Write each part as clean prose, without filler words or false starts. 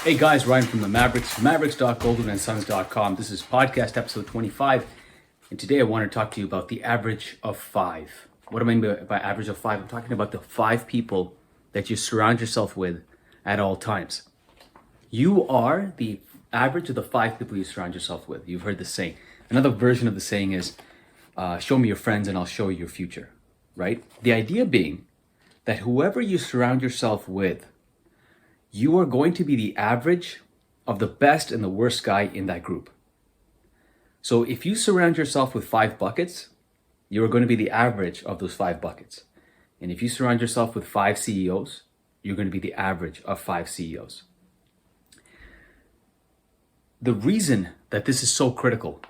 Hey guys, Ryan from the Mavericks, mavericks.goldenandsons.com. This is podcast episode 25, and today I want to talk to you about the average of five. What do I mean by average of five? I'm talking about the five people that you surround yourself with at all times. You are the average of the five people you surround yourself with. You've heard the saying. Another version of the saying is, show me your friends and I'll show you your future, right? The idea being that whoever you surround yourself with, you are going to be the average of the best and the worst guy in that group. So if you surround yourself with 5 buckets, you are going to be the average of those 5 buckets. And if you surround yourself with 5 CEOs, you're going to be the average of 5 CEOs. The reason that this is so critical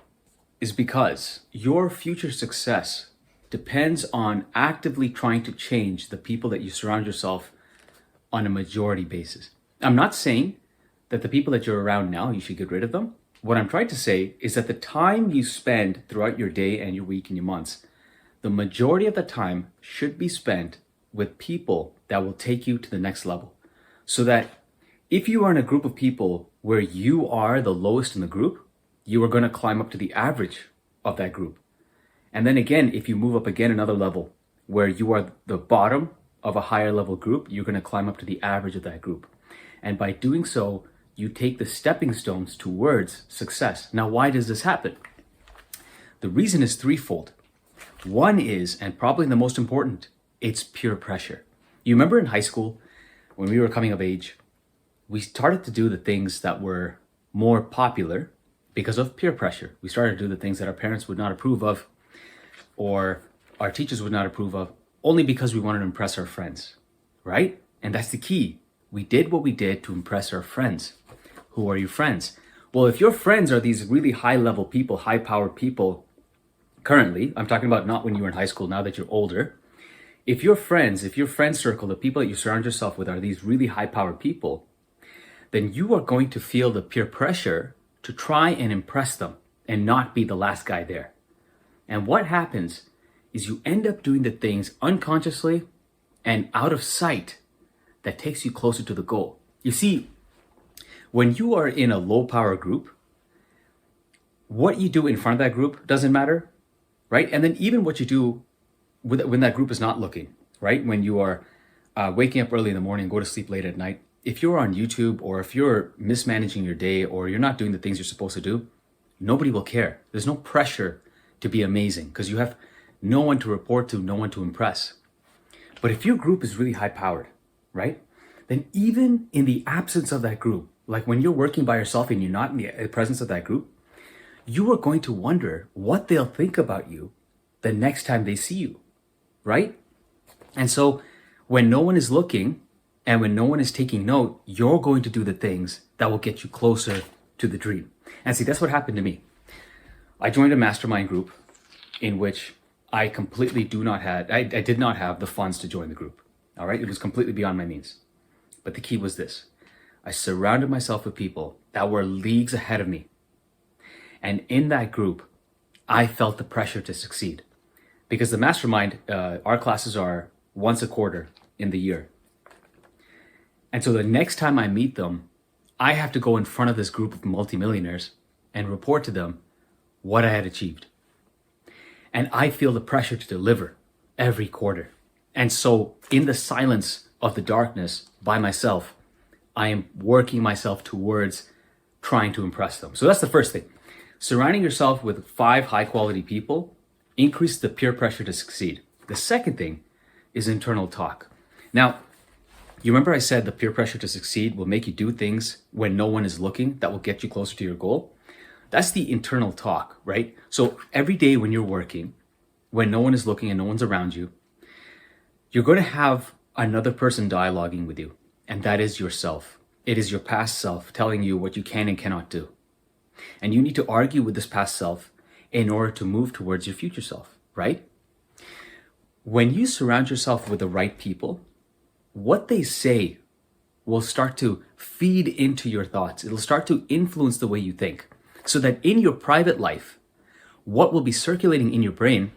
is because your future success depends on actively trying to change the people that you surround yourself on a majority basis. I'm not saying that the people that you're around now, you should get rid of them. What I'm trying to say is that the time you spend throughout your day and your week and your months, the majority of the time should be spent with people that will take you to the next level. So that if you are in a group of people where you are the lowest in the group, you are going to climb up to the average of that group. And then again, if you move up again another level where you are the bottom of a higher level group, you're going to climb up to the average of that group. And by doing so, you take the stepping stones towards success. Now, why does this happen? The reason is threefold. One is, and probably the most important, it's peer pressure. You remember in high school, when we were coming of age, we started to do the things that were more popular because of peer pressure. We started to do the things that our parents would not approve of or our teachers would not approve of, only because we wanted to impress our friends, right? And that's the key. We did what we did to impress our friends. Who are your friends? Well, if your friends are these really high level people, high powered people, currently, I'm talking about not when you were in high school, now that you're older. If your friend circle, the people that you surround yourself with are these really high powered people, then you are going to feel the peer pressure to try and impress them and not be the last guy there. And what happens is you end up doing the things unconsciously and out of sight that takes you closer to the goal. You see, when you are in a low power group, what you do in front of that group doesn't matter, right? And then even what you do when that group is not looking, right? When you are waking up early in the morning, go to sleep late at night, if you're on YouTube or if you're mismanaging your day or you're not doing the things you're supposed to do, nobody will care. There's no pressure to be amazing because you have no one to report to, no one to impress. But if your group is really high powered, right? Then even in the absence of that group, like when you're working by yourself and you're not in the presence of that group, you are going to wonder what they'll think about you the next time they see you, right? And so when no one is looking and when no one is taking note, you're going to do the things that will get you closer to the dream. And see, that's what happened to me. I joined a mastermind group in which I completely I did not have the funds to join the group. All right. It was completely beyond my means. But the key was this. I surrounded myself with people that were leagues ahead of me. And in that group, I felt the pressure to succeed because the mastermind, our classes are once a quarter in the year. And so the next time I meet them, I have to go in front of this group of multimillionaires and report to them what I had achieved. And I feel the pressure to deliver every quarter. And so in the silence of the darkness by myself, I am working myself towards trying to impress them. So that's the first thing. Surrounding yourself with 5 high quality people increases the peer pressure to succeed. The second thing is internal talk. Now, you remember I said the peer pressure to succeed will make you do things when no one is looking that will get you closer to your goal? That's the internal talk, right? So every day when you're working, when no one is looking and no one's around you, you're going to have another person dialoguing with you, and that is yourself. It is your past self telling you what you can and cannot do. And you need to argue with this past self in order to move towards your future self, right? When you surround yourself with the right people, what they say will start to feed into your thoughts. It'll start to influence the way you think. So that in your private life, what will be circulating in your brain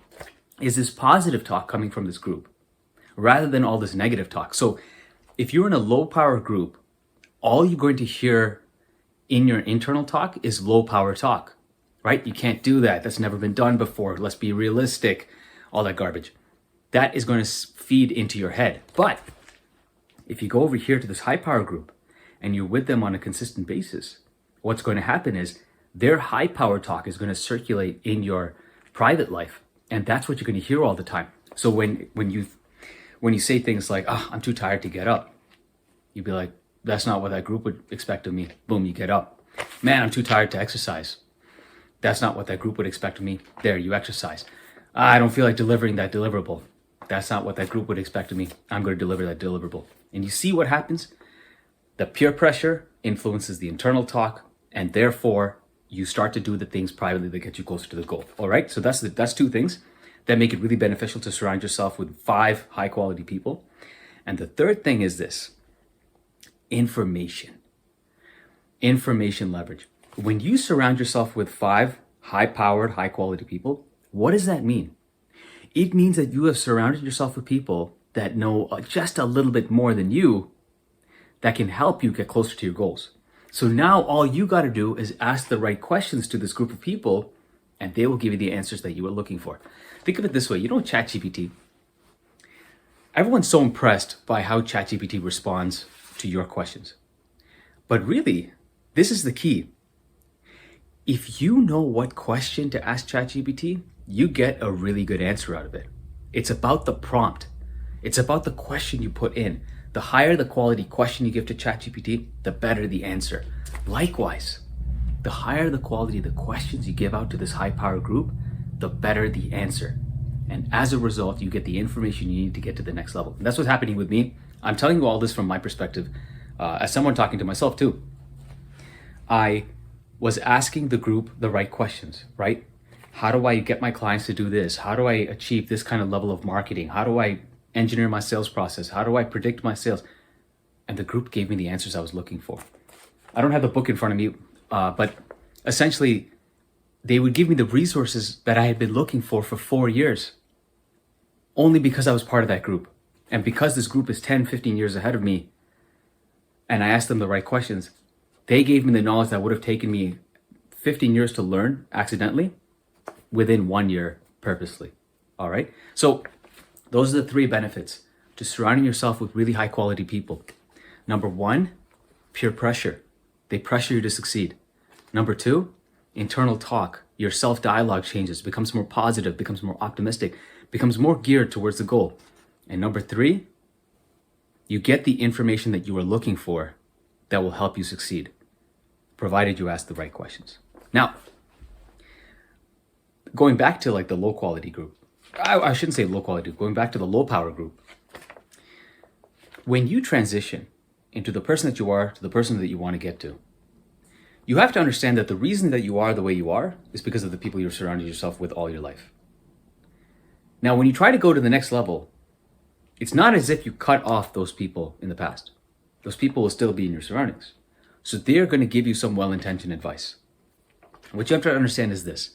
is this positive talk coming from this group rather than all this negative talk. So if you're in a low power group, all you're going to hear in your internal talk is low power talk, right? You can't do that. That's never been done before. Let's be realistic. All that garbage. That is going to feed into your head. But if you go over here to this high power group and you're with them on a consistent basis, what's going to happen is their high power talk is going to circulate in your private life. And that's what you're going to hear all the time. So when you say things like, "Oh, I'm too tired to get up," you'd be like, "That's not what that group would expect of me." Boom, you get up. "Man, I'm too tired to exercise." That's not what that group would expect of me. There, you exercise. "I don't feel like delivering that deliverable." That's not what that group would expect of me. I'm going to deliver that deliverable. And you see what happens? The peer pressure influences the internal talk, and therefore you start to do the things privately that get you closer to the goal. All right, so that's two things that make it really beneficial to surround yourself with 5 high quality people. And the third thing is this: information leverage. When you surround yourself with 5 high powered, high quality people, what does that mean? It means that you have surrounded yourself with people that know just a little bit more than you, that can help you get closer to your goals. So now all you got to do is ask the right questions to this group of people, and they will give you the answers that you were looking for. Think of it this way: you know ChatGPT? Everyone's so impressed by how ChatGPT responds to your questions. But really, this is the key. If you know what question to ask ChatGPT, you get a really good answer out of it. It's about the prompt. It's about the question you put in. The higher the quality question you give to ChatGPT, the better the answer. Likewise, the higher the quality of the questions you give out to this high power group, the better the answer. And as a result, you get the information you need to get to the next level. And that's what's happening with me. I'm telling you all this from my perspective, as someone talking to myself too. I was asking the group the right questions, right? How do I get my clients to do this? How do I achieve this kind of level of marketing? How do I engineer my sales process? How do I predict my sales? And the group gave me the answers I was looking for. I don't have the book in front of me, but essentially they would give me the resources that I had been looking for 4 years, only because I was part of that group. And because this group is 10, 15 years ahead of me, and I asked them the right questions, they gave me the knowledge that would have taken me 15 years to learn accidentally within 1 year purposely. All right. So those are the 3 benefits to surrounding yourself with really high quality people. Number 1, peer pressure. They pressure you to succeed. Number 2, internal talk. Your self-dialogue changes, becomes more positive, becomes more optimistic, becomes more geared towards the goal. And number 3, you get the information that you are looking for that will help you succeed, provided you ask the right questions. Now, going back to like the low quality group, I shouldn't say low quality, going back to the low power group. When you transition into the person that you are to the person that you want to get to, you have to understand that the reason that you are the way you are is because of the people you're surrounding yourself with all your life. Now, when you try to go to the next level, it's not as if you cut off those people in the past. Those people will still be in your surroundings. So they're going to give you some well-intentioned advice. What you have to understand is this: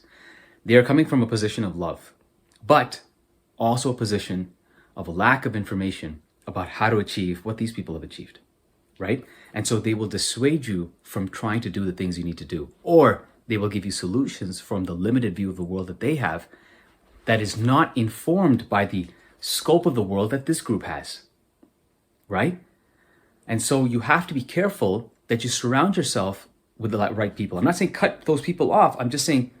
they are coming from a position of love, but also a position of a lack of information about how to achieve what these people have achieved, right? And so they will dissuade you from trying to do the things you need to do, or they will give you solutions from the limited view of the world that they have that is not informed by the scope of the world that this group has, right? And so you have to be careful that you surround yourself with the right people. I'm not saying cut those people off. I'm just saying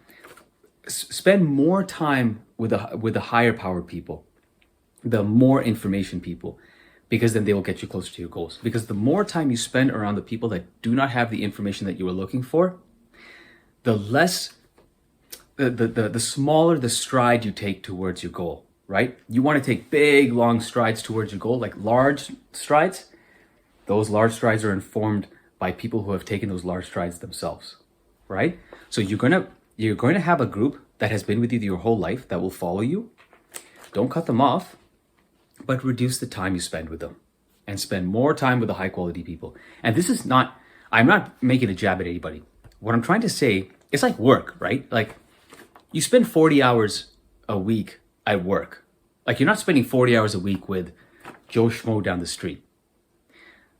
spend more time with the higher powered people, the more information people, because then they will get you closer to your goals. Because the more time you spend around the people that do not have the information that you are looking for, the less, the smaller the stride you take towards your goal, right? You want to take big, long strides towards your goal, like large strides. Those large strides are informed by people who have taken those large strides themselves, right? So you're going to have a group that has been with you your whole life that will follow you. Don't cut them off, but reduce the time you spend with them and spend more time with the high quality people. And this is not, I'm not making a jab at anybody. What I'm trying to say, it's like work, right? Like you spend 40 hours a week at work. Like you're not spending 40 hours a week with Joe Schmo down the street.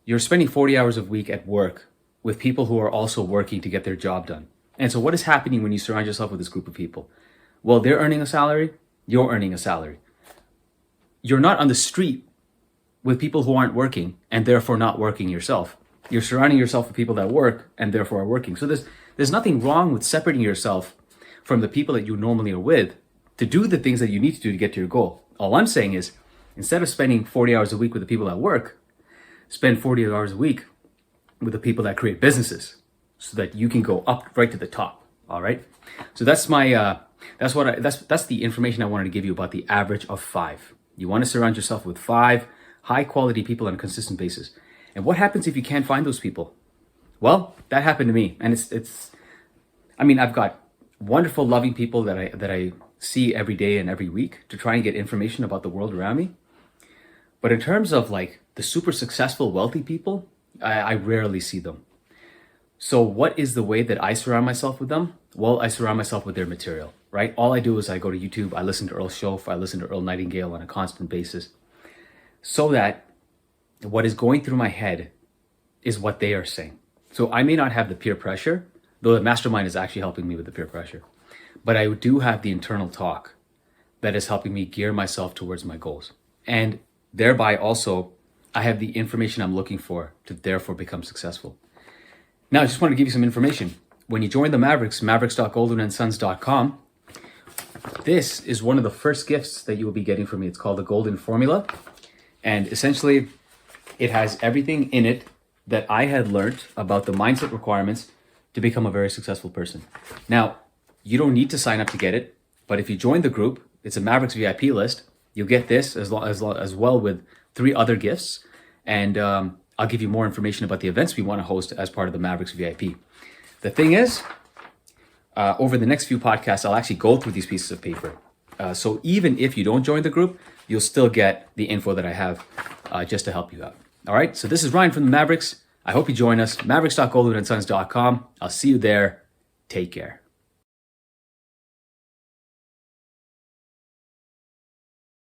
you're spending 40 hours a week at work with people who are also working to get their job done. And so what is happening when you surround yourself with this group of people? Well, they're earning a salary, you're earning a salary. You're not on the street with people who aren't working and therefore not working yourself. You're surrounding yourself with people that work and therefore are working. So there's nothing wrong with separating yourself from the people that you normally are with to do the things that you need to do to get to your goal. All I'm saying is, instead of spending 40 hours a week with the people that work, spend 40 hours a week with the people that create businesses so that you can go up right to the top. All right. So that's that's the information I wanted to give you about the average of 5. You want to surround yourself with 5 high quality people on a consistent basis. And what happens if you can't find those people? Well, that happened to me. And I've got wonderful, loving people that I see every day and every week to try and get information about the world around me. But in terms of like the super successful, wealthy people, I rarely see them. So what is the way that I surround myself with them? Well, I surround myself with their material, right? All I do is I go to YouTube, I listen to Earl Shoaff, I listen to Earl Nightingale on a constant basis, so that what is going through my head is what they are saying. So I may not have the peer pressure, though the mastermind is actually helping me with the peer pressure, but I do have the internal talk that is helping me gear myself towards my goals. And thereby also, I have the information I'm looking for to therefore become successful. Now, I just want to give you some information. When you join the Mavericks, mavericks.goldenandsons.com, this is one of the first gifts that you will be getting from me. It's called the Golden Formula. And essentially, it has everything in it that I had learned about the mindset requirements to become a very successful person. Now, you don't need to sign up to get it, but if you join the group, it's a Mavericks VIP list. You'll get this as well with 3 other gifts. And I'll give you more information about the events we want to host as part of the Mavericks VIP. The thing is, over the next few podcasts, I'll actually go through these pieces of paper. So even if you don't join the group, you'll still get the info that I have just to help you out. All right, so this is Ryan from the Mavericks. I hope you join us, mavericks.goldenandsons.com. I'll see you there. Take care.